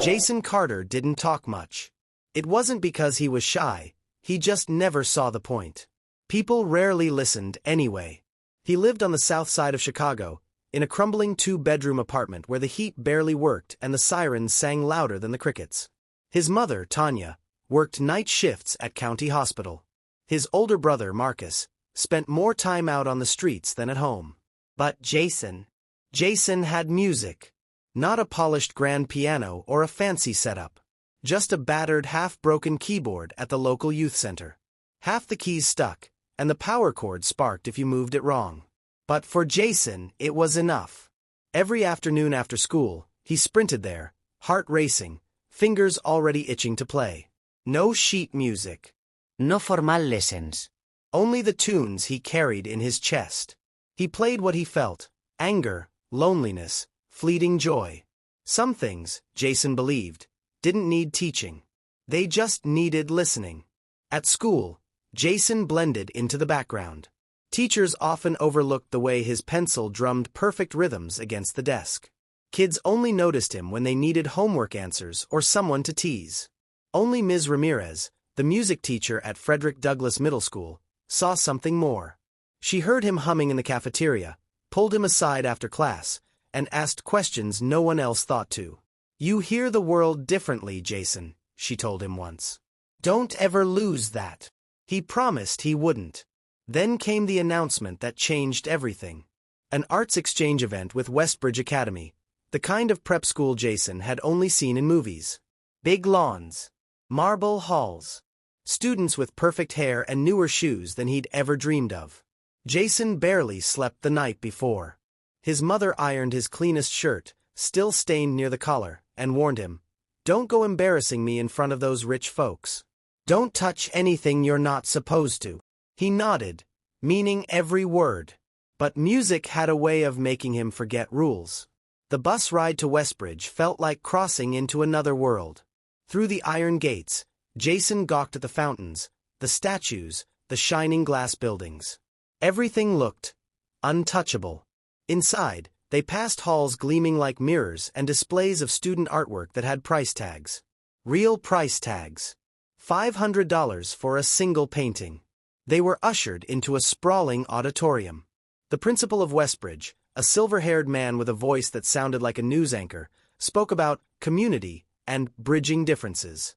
Jason Carter didn't talk much. It wasn't because he was shy, he just never saw the point. People rarely listened anyway. He lived on the south side of Chicago, in a crumbling 2-bedroom apartment where the heat barely worked and the sirens sang louder than the crickets. His mother, Tanya, worked night shifts at County Hospital. His older brother, Marcus, spent more time out on the streets than at home. But Jason had music. Not a polished grand piano or a fancy setup. Just a battered, half-broken keyboard at the local youth center. Half the keys stuck, and the power cord sparked if you moved it wrong. But for Jason, it was enough. Every afternoon after school, he sprinted there, heart racing, fingers already itching to play. No sheet music. No formal lessons. Only the tunes he carried in his chest. He played what he felt: anger, loneliness, fleeting joy. Some things, Jason believed, didn't need teaching. They just needed listening. At school, Jason blended into the background. Teachers often overlooked the way his pencil drummed perfect rhythms against the desk. Kids only noticed him when they needed homework answers or someone to tease. Only Ms. Ramirez, the music teacher at Frederick Douglass Middle School, saw something more. She heard him humming in the cafeteria, pulled him aside after class, and asked questions no one else thought to. "You hear the world differently, Jason," she told him once. "Don't ever lose that." He promised he wouldn't. Then came the announcement that changed everything. An arts exchange event with Westbridge Academy, the kind of prep school Jason had only seen in movies. Big lawns, marble halls, students with perfect hair and newer shoes than he'd ever dreamed of. Jason barely slept the night before. His mother ironed his cleanest shirt, still stained near the collar, and warned him, "Don't go embarrassing me in front of those rich folks. Don't touch anything you're not supposed to." He nodded, meaning every word. But music had a way of making him forget rules. The bus ride to Westbridge felt like crossing into another world. Through the iron gates, Jason gawked at the fountains, the statues, the shining glass buildings. Everything looked untouchable. Inside, they passed halls gleaming like mirrors and displays of student artwork that had price tags. Real price tags. $500 for a single painting. They were ushered into a sprawling auditorium. The principal of Westbridge, a silver-haired man with a voice that sounded like a news anchor, spoke about community and bridging differences.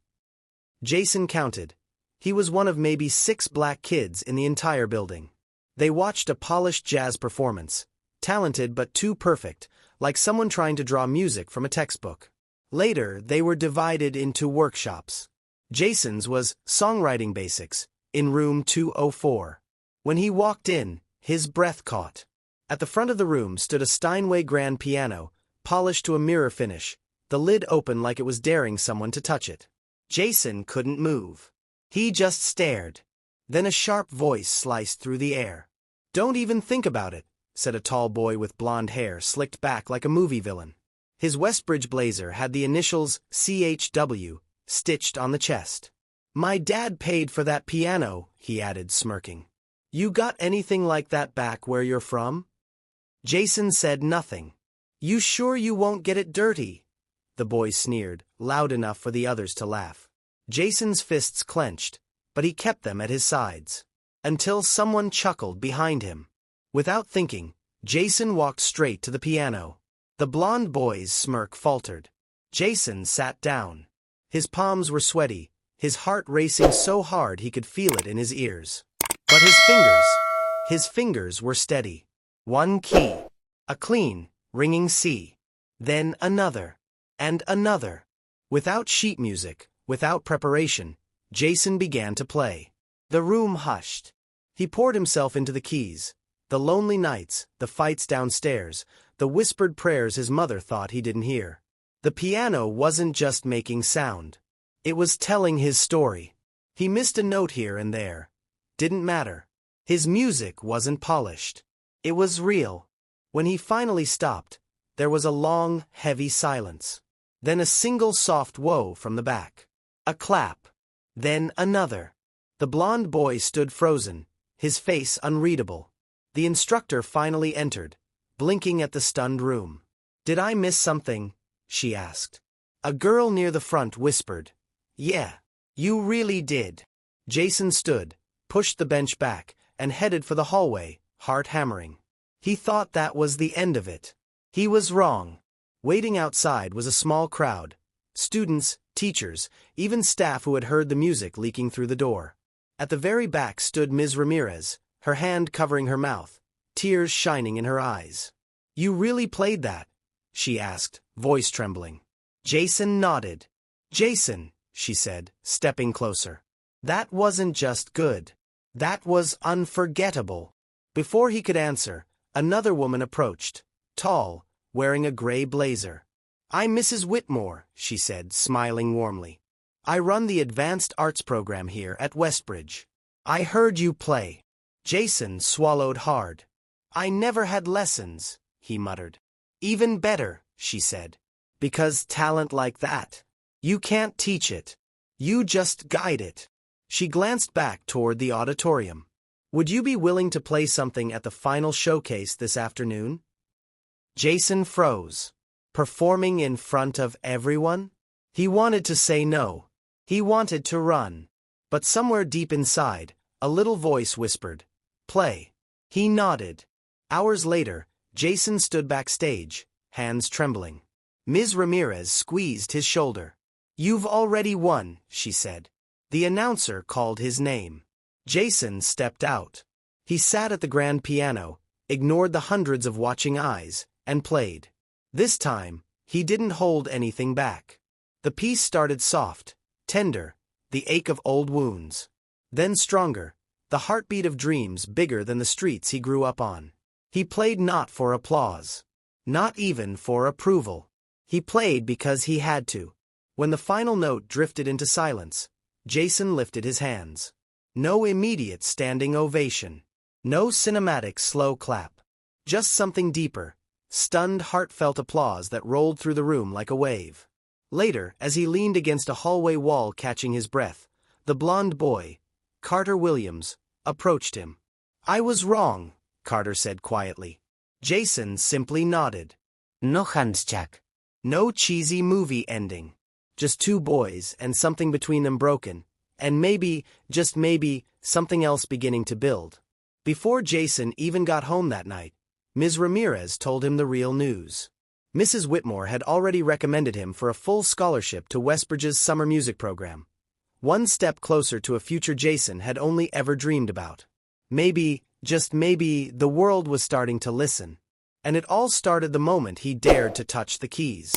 Jason counted. He was one of maybe 6 black kids in the entire building. They watched a polished jazz performance, talented but too perfect, like someone trying to draw music from a textbook. Later, they were divided into workshops. Jason's was songwriting basics, in room 204. When he walked in, his breath caught. At the front of the room stood a Steinway grand piano, polished to a mirror finish, the lid open like it was daring someone to touch it. Jason couldn't move. He just stared. Then a sharp voice sliced through the air. "Don't even think about it," said a tall boy with blonde hair slicked back like a movie villain. His Westbridge blazer had the initials CHW stitched on the chest. "My dad paid for that piano," he added, smirking. "You got anything like that back where you're from?" Jason said nothing. "You sure you won't get it dirty?" The boy sneered, loud enough for the others to laugh. Jason's fists clenched, but he kept them at his sides. Until someone chuckled behind him. Without thinking, Jason walked straight to the piano. The blonde boy's smirk faltered. Jason sat down. His palms were sweaty, his heart racing so hard he could feel it in his ears. But his fingers were steady. One key. A clean, ringing C. Then another. And another. Without sheet music, without preparation, Jason began to play. The room hushed. He poured himself into the keys. The lonely nights, the fights downstairs, the whispered prayers his mother thought he didn't hear. The piano wasn't just making sound. It was telling his story. He missed a note here and there. Didn't matter. His music wasn't polished. It was real. When he finally stopped, there was a long, heavy silence. Then a single soft whoa from the back. A clap. Then another. The blonde boy stood frozen, his face unreadable. The instructor finally entered, blinking at the stunned room. "Did I miss something?" she asked. A girl near the front whispered. Yeah, you really did. Jason stood, pushed the bench back, and headed for the hallway, heart hammering. He thought that was the end of it. He was wrong. Waiting outside was a small crowd. Students, teachers, even staff who had heard the music leaking through the door. At the very back stood Ms. Ramirez, her hand covering her mouth, tears shining in her eyes. You really played that? She asked, voice trembling. Jason nodded. Jason, she said, stepping closer. That wasn't just good. That was unforgettable. Before he could answer, another woman approached, tall, wearing a gray blazer. I'm Mrs. Whitmore, she said, smiling warmly. I run the advanced arts program here at Westbridge. I heard you play. Jason swallowed hard. I never had lessons, he muttered. Even better, she said. Because talent like that, you can't teach it. You just guide it. She glanced back toward the auditorium. Would you be willing to play something at the final showcase this afternoon? Jason froze. Performing in front of everyone? He wanted to say no. He wanted to run. But somewhere deep inside, a little voice whispered, play. He nodded. Hours later, Jason stood backstage, hands trembling. Ms. Ramirez squeezed his shoulder. You've already won, she said. The announcer called his name. Jason stepped out. He sat at the grand piano, ignored the hundreds of watching eyes, and played. This time, he didn't hold anything back. The piece started soft, tender, the ache of old wounds. Then stronger, the heartbeat of dreams bigger than the streets he grew up on. He played not for applause. Not even for approval. He played because he had to. When the final note drifted into silence, Jason lifted his hands. No immediate standing ovation. No cinematic slow clap. Just something deeper, stunned, heartfelt applause that rolled through the room like a wave. Later, as he leaned against a hallway wall catching his breath, the blond boy, Carter Williams, approached him. I was wrong, Carter said quietly. Jason simply nodded. No handshake. No cheesy movie ending. Just two boys and something between them broken, and maybe, just maybe, something else beginning to build. Before Jason even got home that night, Ms. Ramirez told him the real news. Mrs. Whitmore had already recommended him for a full scholarship to Westbridge's summer music program. One step closer to a future Jason had only ever dreamed about. Maybe, just maybe, the world was starting to listen. And it all started the moment he dared to touch the keys.